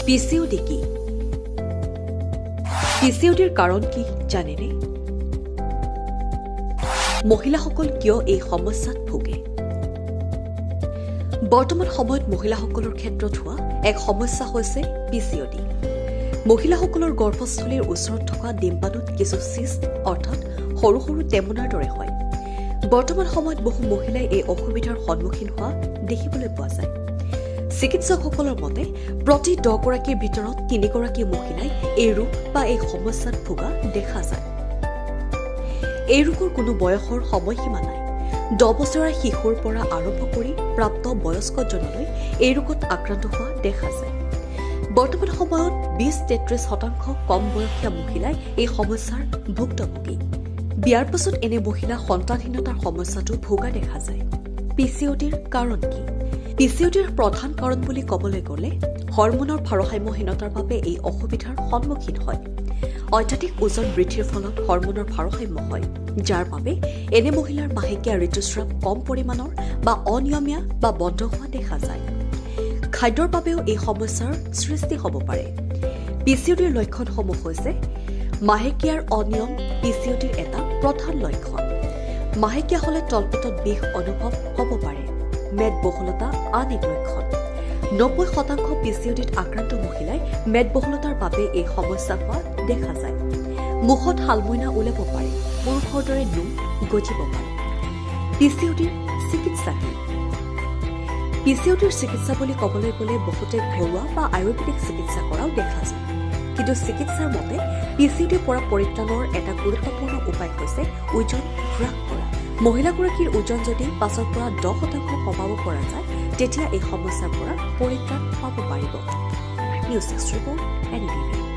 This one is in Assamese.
পিচিঅ'ডি কি? পিচিঅ'ডিৰ কাৰণ কি জানেনে? মহিলাসকল কিয় এই সমস্যাত ভোগে? বৰ্তমান সময়ত মহিলাসকলৰ ক্ষেত্ৰত হোৱা এক সমস্যা হৈছে পিচিঅ'ডি। মহিলাসকলৰ গৰ্ভস্থলীৰ ওচৰত থকা ডিম্বাণুত কিছু চিষ্ট অৰ্থাৎ সৰু সৰু টেমুনাৰ দৰে হয়। বৰ্তমান সময়ত বহু মহিলাই এই অসুবিধাৰ সন্মুখীন হোৱা দেখিবলৈ পোৱা যায়। চিকিৎসকসকলৰ মতে প্ৰতি 10 গৰাকীৰ ভিতৰত 3 গৰাকী মহিলাই এই ৰোগ বা এই সমস্যাত ভোগা দেখা যায়। এই ৰোগৰ কোনো বয়সৰ সময়সীমা নাই। 10 বছৰীয়া শিশুৰ পৰা আৰম্ভ কৰি প্ৰাপ্ত বয়স্কজনলৈ এই ৰোগত আক্ৰান্ত হোৱা দেখা যায়। বৰ্তমান সময়ত 20-33% কম বয়সীয়া মহিলাই এই সমস্যাৰ ভুক্তভোগী। বিয়াৰ পাছত এনে মহিলা সন্তানহীনতাৰ সমস্যাটো ভোগা দেখা যায়। পিচিঅ'ডিৰ কাৰণ কি? পিচিঅ'ডিৰ প্ৰধান কাৰণ বুলি ক'বলৈ গ'লে হৰমনৰ ভাৰসাম্যহীনতাৰ বাবে এই অসুবিধাৰ সন্মুখীন হয়। অত্যাধিক ওজন বৃদ্ধিৰ ফলত হৰমনৰ ভাৰসাম্য হয়, যাৰ বাবে এনে মহিলাৰ মাহেকীয়া ঋতুস্ৰাৱ কম পৰিমাণৰ বা অনিয়মীয়া বা বন্ধ হোৱা দেখা যায়। খাদ্যৰ বাবেও এই সমস্যাৰ সৃষ্টি হ'ব পাৰে। পিচিঅ'ডিৰ লক্ষণসমূহ হৈছে মাহেকীয়াৰ অনিয়ম পিচিঅ'ডিৰ এটা প্ৰধান লক্ষণ। মাহেকীয়া হ'লে তলপেটত বিষ অনুভৱ হ'ব পাৰে। মেদবহুলতা আন এক লক্ষণ। 90% পিচিঅ'ডিত আক্ৰান্ত মহিলাই মেদবহুলতাৰ বাবে এই সমস্যা হোৱা দেখা যায়। মুখত শালমইনা ওলাব পাৰে, পুৰুষৰ দৰে নোম গজিব পাৰে। পিচিঅ'ডিৰ চিকিৎসা কি? পিচিঅ'ডিৰ চিকিৎসা বুলি ক'বলৈ গ'লে বহুতে ঘৰুৱা বা আয়ুৰ্বেদিক চিকিৎসা কৰাও দেখা যায়। কিন্তু চিকিৎসাৰ মতে পিচিঅ'ডিৰ পৰা পৰিত্ৰাণৰ এটা গুৰুত্বপূৰ্ণ উপায় হৈছে ওজন হ্ৰাস কৰা। মহিলাগৰাকীৰ ওজন যদি 5ৰ পৰা 10% কমাব পৰা যায়, তেতিয়া এই সমস্যাৰ পৰা পৰিত্ৰাণ পাব পাৰিব। News desk report, NDTV।